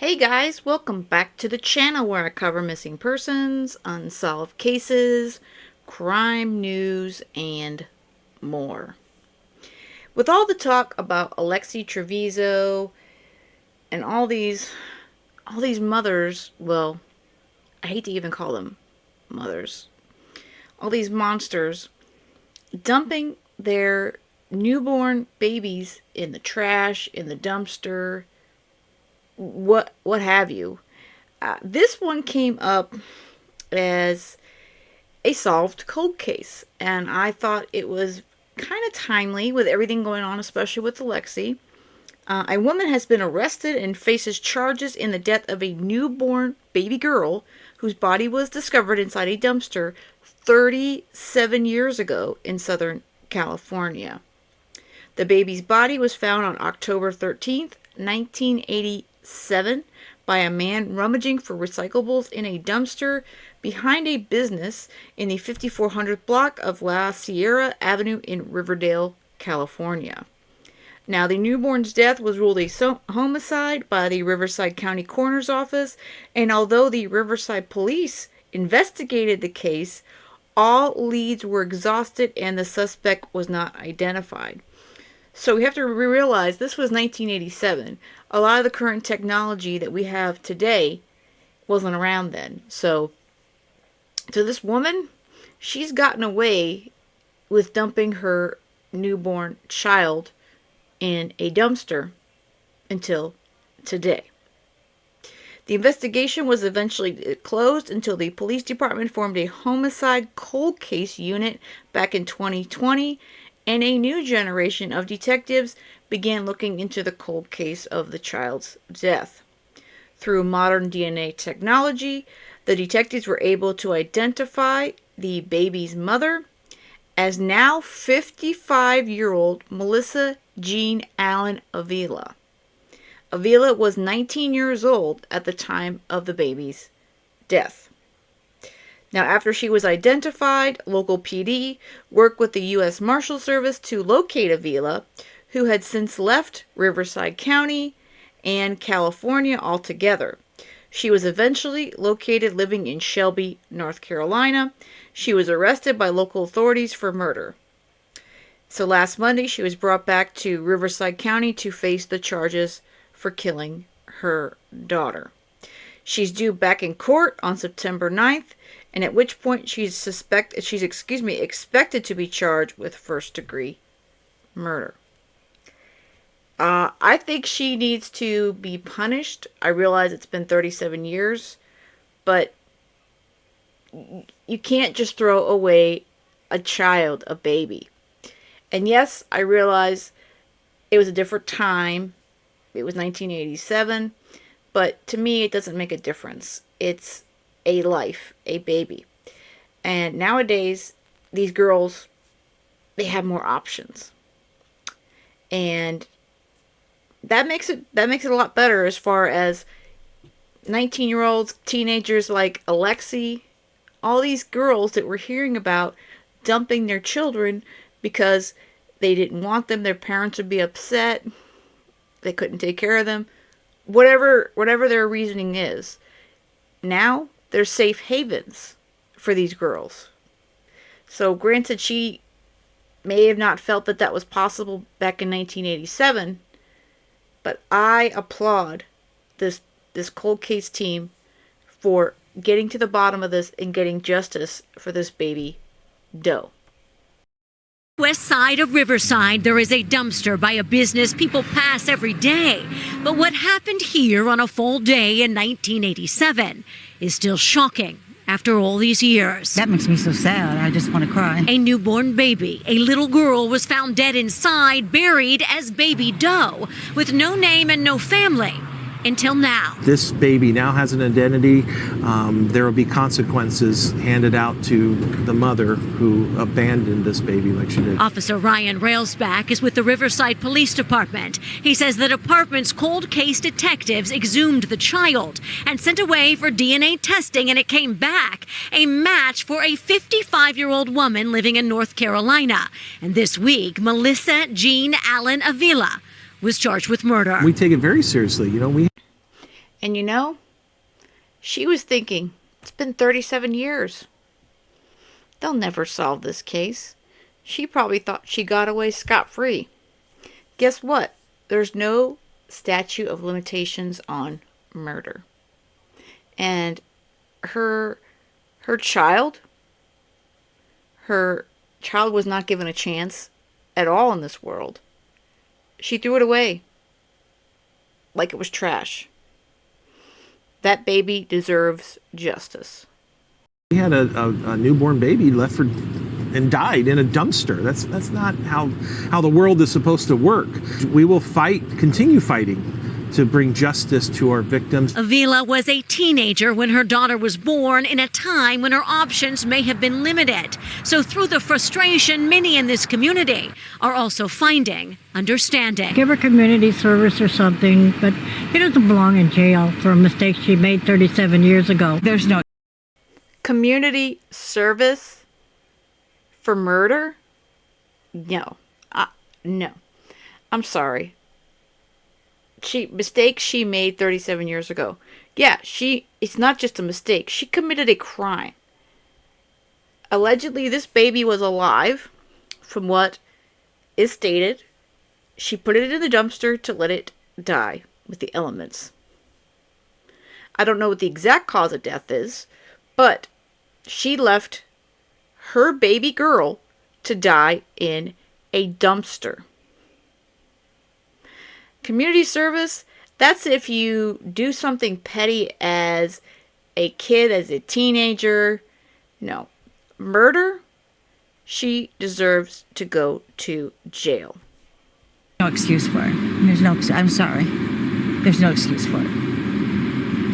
Hey guys, welcome back to the channel where I cover missing persons, unsolved cases, crime news, and more. With all the talk about Alexei Treviso and all these mothers, well, I hate to even call them mothers, all these monsters dumping their newborn babies in the trash, in the dumpster, what have you. This one came up as a solved cold case, and I thought it was kind of timely with everything going on, especially with Alexei. A woman has been arrested and faces charges in the death of a newborn baby girl whose body was discovered inside a dumpster 37 years ago in Southern California. The baby's body was found on October 13th, 1987, by a man rummaging for recyclables in a dumpster behind a business in the 5400 block of La Sierra Avenue in Riverdale, California. Now, the newborn's death was ruled a homicide by the Riverside County Coroner's Office, and although the Riverside Police investigated the case, all leads were exhausted and the suspect was not identified. So we have to realize this was 1987. A lot of the current technology that we have today wasn't around then. So this woman, she's gotten away with dumping her newborn child in a dumpster until today. The investigation was eventually closed until the police department formed a homicide cold case unit back in 2020, and a new generation of detectives began looking into the cold case of the child's death. Through modern DNA technology, the detectives were able to identify the baby's mother as now 55-year-old Melissa Jean Allen Avila. Avila was 19 years old at the time of the baby's death. Now, after she was identified, local PD worked with the U.S. Marshal Service to locate Avila, who had since left Riverside County and California altogether. She was eventually located living in Shelby, North Carolina. She was arrested by local authorities for murder. So last Monday, she was brought back to Riverside County to face the charges for killing her daughter. She's due back in court on September 9th, and at which point she's expected to be charged with first-degree murder. I think she needs to be punished. I realize it's been 37 years, but you can't just throw away a child, a baby. And yes, I realize it was a different time. It was 1987, but to me, it doesn't make a difference. It's a life, a baby. And nowadays, these girls, they have more options. And that makes it a lot better as far as 19-year-olds, teenagers like Alexei, all these girls that we're hearing about dumping their children because they didn't want them, their parents would be upset, they couldn't take care of them, whatever their reasoning is. Now, there's safe havens for these girls. So granted, she may have not felt that was possible back in 1987, but I applaud this cold case team for getting to the bottom of this and getting justice for this baby doe. West side of Riverside, there is a dumpster by a business people pass every day. But what happened here on a full day in 1987 is still shocking after all these years. That makes me so sad. I just want to cry. A newborn baby, a little girl, was found dead inside, buried as baby doe, with no name and no family. Until now. This baby now has an identity. There will be consequences handed out to the mother who abandoned this baby like she did. Officer Ryan Railsback is with the Riverside Police Department. He says the department's cold case detectives exhumed the child and sent away for DNA testing, and it came back a match for a 55-year-old woman living in North Carolina. And this week, Melissa Jean Allen Avila was charged with murder. We take it very seriously. And you know, she was thinking, it's been 37 years. They'll never solve this case. She probably thought she got away scot-free. Guess what? There's no statute of limitations on murder. And her child, her child was not given a chance at all in this world. She threw it away like it was trash. That baby deserves justice. We had a newborn baby left for and died in a dumpster. That's not how the world is supposed to work. We will continue fighting to bring justice to our victims. Avila was a teenager when her daughter was born, in a time when her options may have been limited. So through the frustration, many in this community are also finding understanding. Give her community service or something, but she doesn't belong in jail for a mistake she made 37 years ago. There's no Community service for murder? No. No. I'm sorry. Mistake she made 37 years ago. Yeah, it's not just a mistake. She committed a crime. Allegedly, this baby was alive, from what is stated. She put it in the dumpster to let it die with the elements. I don't know what the exact cause of death is, but she left her baby girl to die in a dumpster. Community service, that's if you do something petty as a kid, as a teenager. No. Murder, she deserves to go to jail. excuse for it. I'm sorry. There's no excuse for it.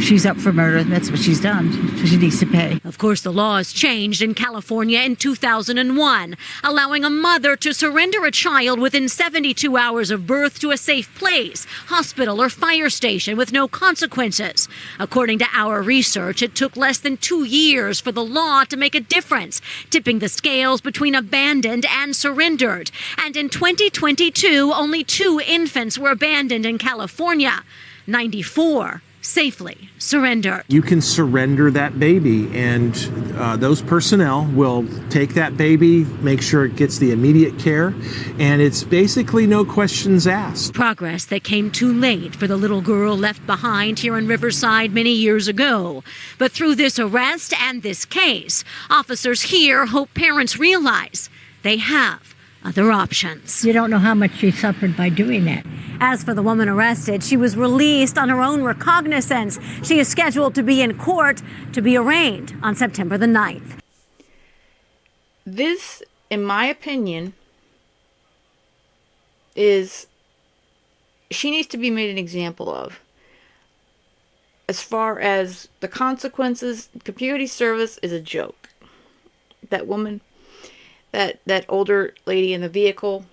She's up for murder. That's what she's done. So she needs to pay. Of course, the laws changed in California in 2001, allowing a mother to surrender a child within 72 hours of birth to a safe place, hospital, or fire station with no consequences. According to our research, it took less than 2 years for the law to make a difference, tipping the scales between abandoned and surrendered. And in 2022, only 2 infants were abandoned in California. 94 safely surrendered. You can surrender that baby, and those personnel will take that baby, make sure it gets the immediate care, and it's basically no questions asked. Progress that came too late for the little girl left behind here in Riverside many years ago. But through this arrest and this case, officers here hope parents realize they have other options. You don't know how much she suffered by doing that. As for the woman arrested, she was released on her own recognizance. She is scheduled to be in court to be arraigned on September the 9th. This, in my opinion, she needs to be made an example of. As far as the consequences, community service is a joke. That woman, that older lady in the vehicle,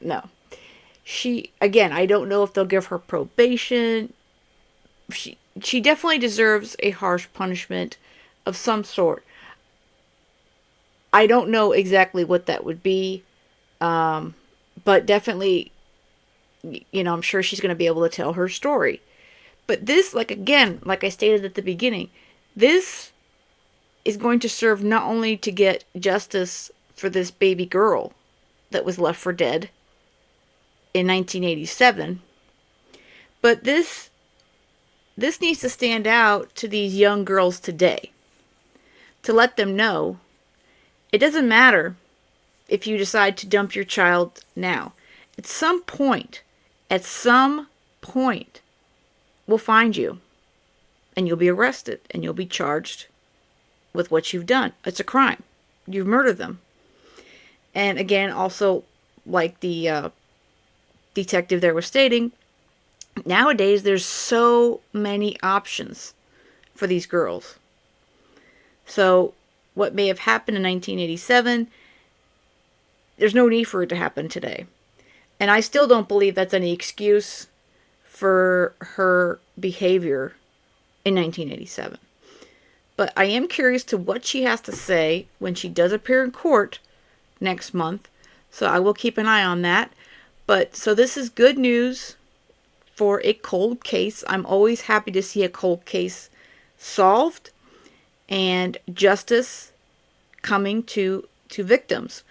no. Again, I don't know if they'll give her probation. She definitely deserves a harsh punishment of some sort. I don't know exactly what that would be, but definitely, I'm sure she's going to be able to tell her story. But this, like I stated at the beginning, this is going to serve not only to get justice for this baby girl that was left for dead in 1987, but this needs to stand out to these young girls today, to let them know it doesn't matter if you decide to dump your child now. At some point, we'll find you, and you'll be arrested, and you'll be charged with what you've done. It's a crime. You've murdered them. And again, also, like the detective there was stating, nowadays there's so many options for these girls. So what may have happened in 1987, there's no need for it to happen today. And I still don't believe that's any excuse for her behavior in 1987. But I am curious to what she has to say when she does appear in court next month. So I will keep an eye on that. But so this is good news for a cold case. I'm always happy to see a cold case solved and justice coming to victims.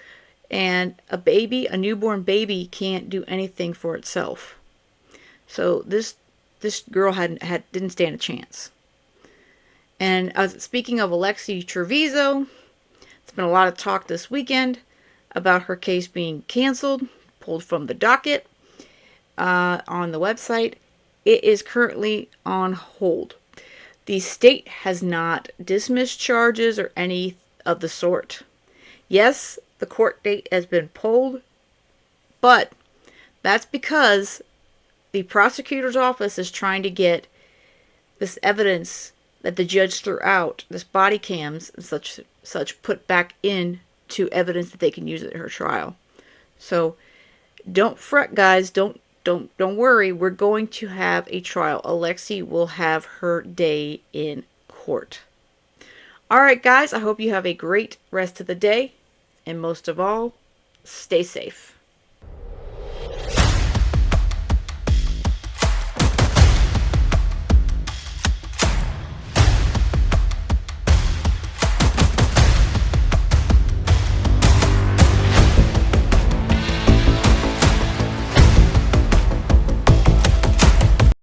And a newborn baby can't do anything for itself. So this girl didn't stand a chance. And speaking of Alexi Treviso, there's been a lot of talk this weekend about her case being canceled, pulled from the docket on the website. It is currently on hold. The state has not dismissed charges or any of the sort. Yes, the court date has been pulled, but that's because the prosecutor's office is trying to get this evidence that the judge threw out, this body cams and such put back in to evidence that they can use at her trial. So don't fret, guys. Don't worry. We're going to have a trial. Alexi will have her day in court. All right, guys. I hope you have a great rest of the day. And most of all, stay safe.